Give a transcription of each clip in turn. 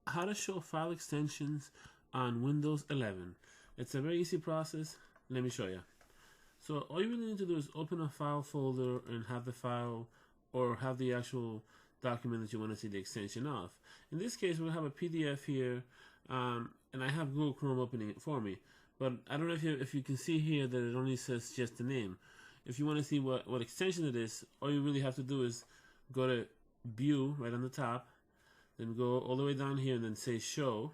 How to show file extensions on Windows 11. It's a very easy process. Let me show you. So all you really need to do is open a file folder and have the file or have the actual document that you want to see the extension of. In this case, we have a PDF here, and I have Google Chrome opening it for me. But I don't know if you can see here that it only says just the name. If you want to see what extension it is, all you really have to do is go to View right on the top, then go all the way down here and then say Show.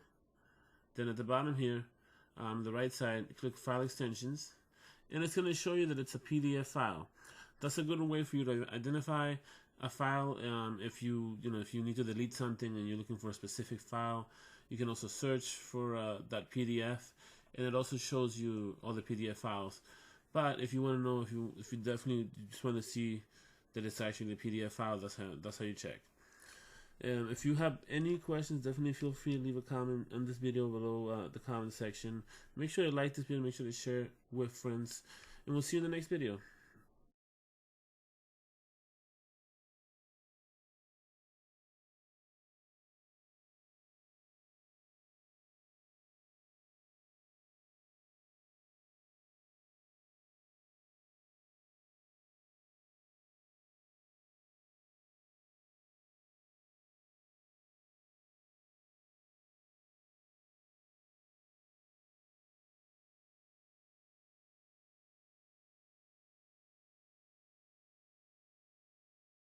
Then at the bottom here, the right side, click File Extensions, and it's going to show you that it's a PDF file. That's a good way for you to identify a file. If you need to delete something and you're looking for a specific file, you can also search for that PDF, and it also shows you all the PDF files. But if you want to know, if you definitely just want to see that it's actually a PDF file, that's how you check. If you have any questions, definitely feel free to leave a comment on this video below the comment section. Make sure to like this video, make sure to share it with friends, and we'll see you in the next video.